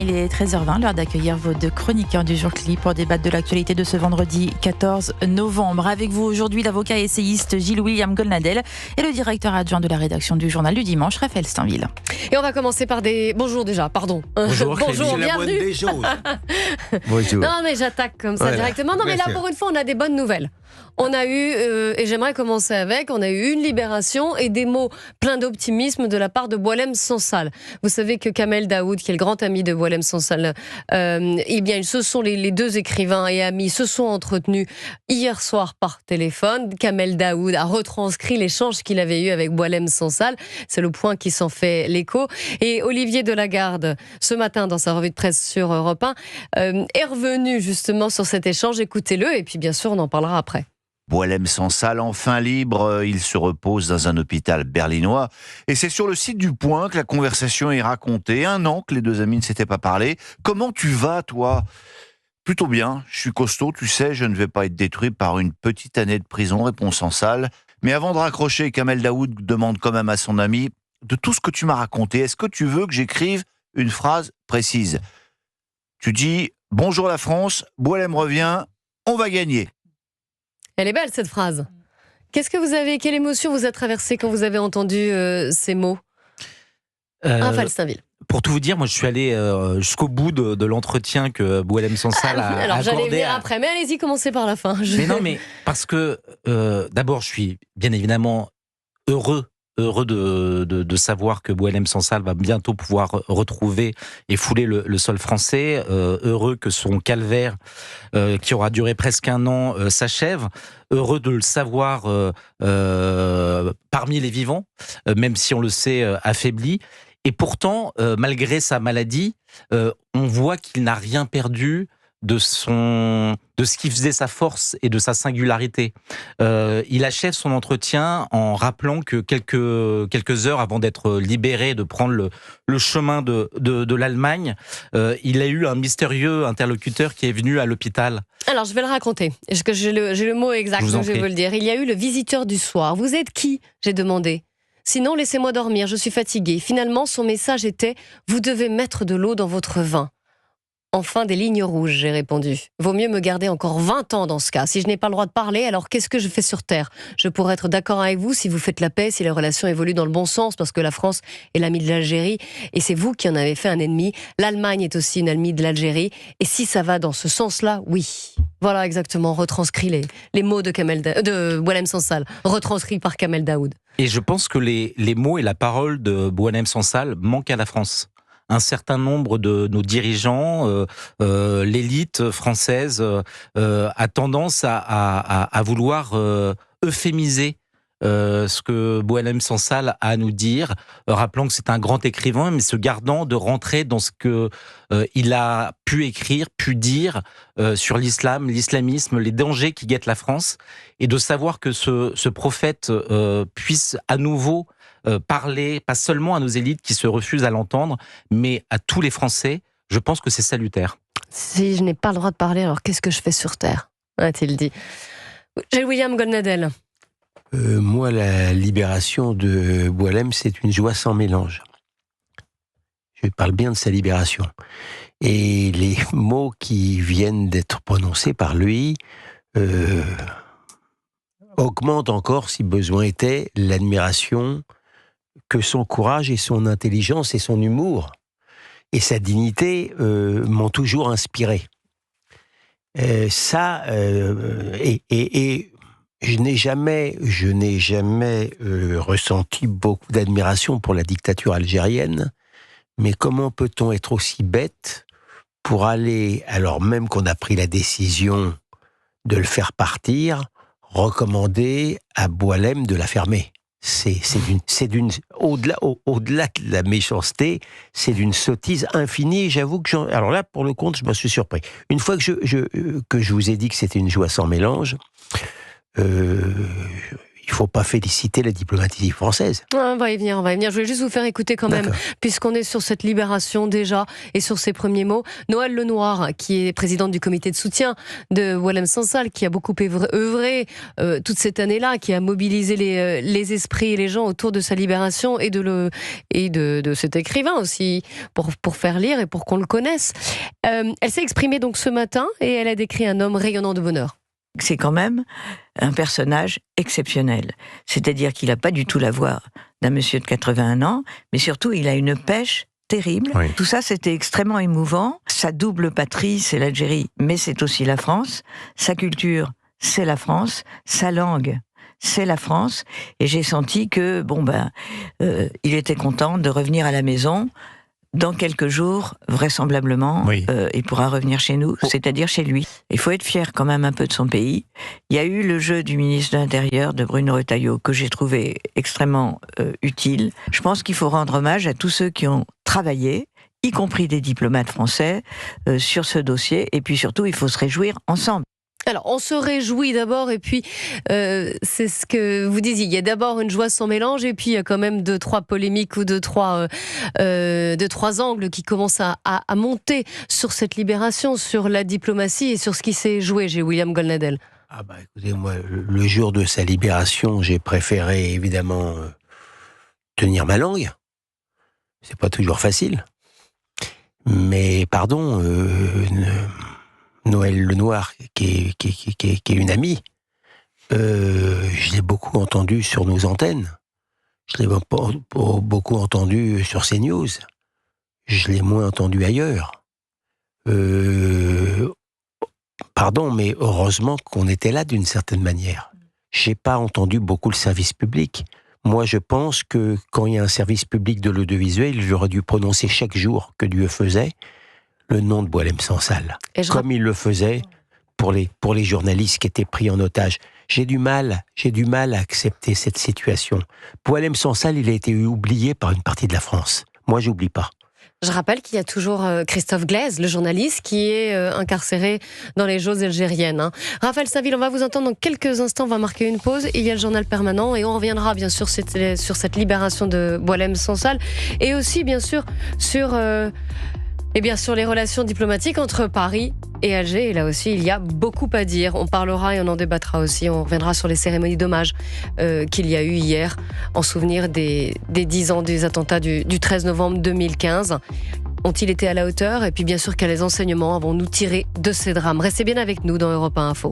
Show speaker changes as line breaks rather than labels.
Il est 13h20, l'heure d'accueillir vos deux chroniqueurs du jour Clip pour débattre de l'actualité de ce vendredi 14 novembre. Avec vous aujourd'hui, l'avocat et essayiste Gilles-William Goldnadel et le directeur adjoint de la rédaction du journal du dimanche, Raphaël Steinville.
Et on va commencer par des... Bonjour déjà, pardon.
Bonjour,
Bonjour, bienvenue.
Des choses. Bonjour.
Non mais j'attaque comme ça directement. Non mais là pour une fois on a des bonnes nouvelles. On a eu, et j'aimerais commencer avec, on a eu une libération et des mots pleins d'optimisme de la part de Boualem Sansal. Vous savez que Kamel Daoud, qui est le grand ami de Boualem Sansal, eh bien, ce sont les deux écrivains et amis se sont entretenus hier soir par téléphone. Kamel Daoud a retranscrit l'échange qu'il avait eu avec Boualem Sansal. C'est le Point qui s'en fait l'écho. Et Olivier Delagarde, ce matin, dans sa revue de presse sur Europe 1, est revenu justement sur cet échange. Écoutez-le et puis bien sûr, on en parlera après.
Boualem Sansal, enfin libre, il se repose dans un hôpital berlinois. Et c'est sur le site du Point que la conversation est racontée. 1 an que les deux amis ne s'étaient pas parlé. Comment tu vas, toi ? Plutôt bien, je suis costaud, tu sais, je ne vais pas être détruit par une petite année de prison, répond Sansal. Mais avant de raccrocher, Kamel Daoud demande quand même à son ami, de tout ce que tu m'as raconté, est-ce que tu veux que j'écrive une phrase précise ? Tu dis, bonjour la France, Boualem revient, on va gagner.
Elle est belle cette phrase. Quelle émotion vous a traversée quand vous avez entendu ces mots, Raphaël Steinville?
Pour tout vous dire, moi je suis allé jusqu'au bout de l'entretien que Boualem Sansal a accordé.
Alors j'allais venir après, mais allez-y, commencez par la fin.
Mais non, mais parce que d'abord je suis bien évidemment heureux de savoir que Boualem Sansal va bientôt pouvoir retrouver et fouler le sol français, heureux que son calvaire, qui aura duré presque 1 an, s'achève, heureux de le savoir parmi les vivants, même si on le sait affaibli. Et pourtant, malgré sa maladie, on voit qu'il n'a rien perdu de ce qui faisait sa force et de sa singularité. Il achève son entretien en rappelant que quelques heures avant d'être libéré, de prendre le chemin de l'Allemagne, il a eu un mystérieux interlocuteur qui est venu à l'hôpital.
Alors je vais le raconter, parce que j'ai le mot exact, donc je vais vous le dire. Il y a eu le visiteur du soir. Vous êtes qui ? J'ai demandé. Sinon, laissez-moi dormir, je suis fatigué. Finalement, son message était « Vous devez mettre de l'eau dans votre vin ». Enfin, des lignes rouges, j'ai répondu. Vaut mieux me garder encore 20 ans dans ce cas. Si je n'ai pas le droit de parler, alors qu'est-ce que je fais sur Terre ? Je pourrais être d'accord avec vous si vous faites la paix, si les relations évoluent dans le bon sens, parce que la France est l'amie de l'Algérie, et c'est vous qui en avez fait un ennemi. L'Allemagne est aussi une amie de l'Algérie, et si ça va dans ce sens-là, oui. Voilà exactement, retranscrit les mots de Boualem Sansal, retranscrits par Kamel Daoud.
Et je pense que les mots et la parole de Boualem Sansal manquent à la France. Un certain nombre de nos dirigeants, l'élite française, a tendance à vouloir euphémiser ce que Boualem Sansal a à nous dire, rappelant que c'est un grand écrivain, mais se gardant de rentrer dans ce que il a pu écrire, pu dire sur l'islam, l'islamisme, les dangers qui guettent la France, et de savoir que ce prophète puisse à nouveau parler, pas seulement à nos élites qui se refusent à l'entendre, mais à tous les Français, je pense que c'est salutaire.
Si je n'ai pas le droit de parler, alors qu'est-ce que je fais sur Terre ? A-t-il dit. Gilles-William Goldnadel.
Moi, la libération de Boualem, c'est une joie sans mélange. Je parle bien de sa libération. Et les mots qui viennent d'être prononcés par lui augmentent encore, si besoin était, l'admiration que son courage et son intelligence et son humour et sa dignité m'ont toujours inspiré. Et je n'ai jamais ressenti beaucoup d'admiration pour la dictature algérienne, mais comment peut-on être aussi bête pour aller, alors même qu'on a pris la décision de le faire partir, recommander à Boualem de la fermer ? Au-delà de la méchanceté, c'est d'une sottise infinie. J'avoue que alors là, pour le compte, je me suis surpris. Une fois que je vous ai dit que c'était une joie sans mélange, il il ne faut pas féliciter la diplomatie française.
On va y venir, on va y venir. Je voulais juste vous faire écouter quand même, puisqu'on est sur cette libération déjà et sur ses premiers mots. Noëlle Lenoir, qui est présidente du comité de soutien de Boualem Sansal, qui a beaucoup œuvré toute cette année-là, qui a mobilisé les esprits et les gens autour de sa libération et de cet écrivain aussi, pour faire lire et pour qu'on le connaisse. Elle s'est exprimée donc ce matin et elle a décrit un homme rayonnant de bonheur.
C'est quand même un personnage exceptionnel. C'est-à-dire qu'il n'a pas du tout la voix d'un monsieur de 81 ans, mais surtout il a une pêche terrible. Oui. Tout ça, c'était extrêmement émouvant. Sa double patrie, c'est l'Algérie, mais c'est aussi la France. Sa culture, c'est la France. Sa langue, c'est la France. Et j'ai senti que, il était content de revenir à la maison. Dans quelques jours, vraisemblablement, il pourra revenir chez nous, c'est-à-dire chez lui. Il faut être fier quand même un peu de son pays. Il y a eu le jeu du ministre de l'Intérieur, de Bruno Retailleau, que j'ai trouvé extrêmement utile. Je pense qu'il faut rendre hommage à tous ceux qui ont travaillé, y compris des diplomates français, sur ce dossier. Et puis surtout, il faut se réjouir ensemble.
Alors, on se réjouit d'abord, et puis c'est ce que vous disiez. Il y a d'abord une joie sans mélange, et puis il y a quand même deux, trois polémiques ou deux, trois angles qui commencent à monter sur cette libération, sur la diplomatie et sur ce qui s'est joué chez William Golnadel.
Écoutez, moi, le jour de sa libération, j'ai préféré évidemment tenir ma langue. C'est pas toujours facile, mais pardon. Noëlle Lenoir, qui est une amie, je l'ai beaucoup entendu sur nos antennes. Je l'ai beaucoup entendu sur CNews. Je l'ai moins entendu ailleurs. Pardon, mais heureusement qu'on était là d'une certaine manière. J'ai pas entendu beaucoup le service public. Moi, je pense que quand il y a un service public de l'audiovisuel, j'aurais dû prononcer chaque jour que Dieu faisait le nom de Boualem Sansal, comme il le faisait pour les journalistes qui étaient pris en otage. J'ai du mal à accepter cette situation. Boualem Sansal, il a été oublié par une partie de la France. Moi, j'oublie pas.
Je rappelle qu'il y a toujours Christophe Glaise, le journaliste, qui est incarcéré dans les geôles algériennes. Raphaël Saville, on va vous entendre dans quelques instants. On va marquer une pause. Il y a le journal permanent et on reviendra bien sûr sur cette libération de Boualem Sansal et aussi bien sûr sur les relations diplomatiques entre Paris et Alger. Et là aussi, il y a beaucoup à dire. On parlera et on en débattra aussi. On reviendra sur les cérémonies d'hommage qu'il y a eu hier en souvenir des 10 ans des attentats du 13 novembre 2015. Ont-ils été à la hauteur? Et puis bien sûr, quels enseignements avons-nous tirés de ces drames? Restez bien avec nous dans Europe 1 Info.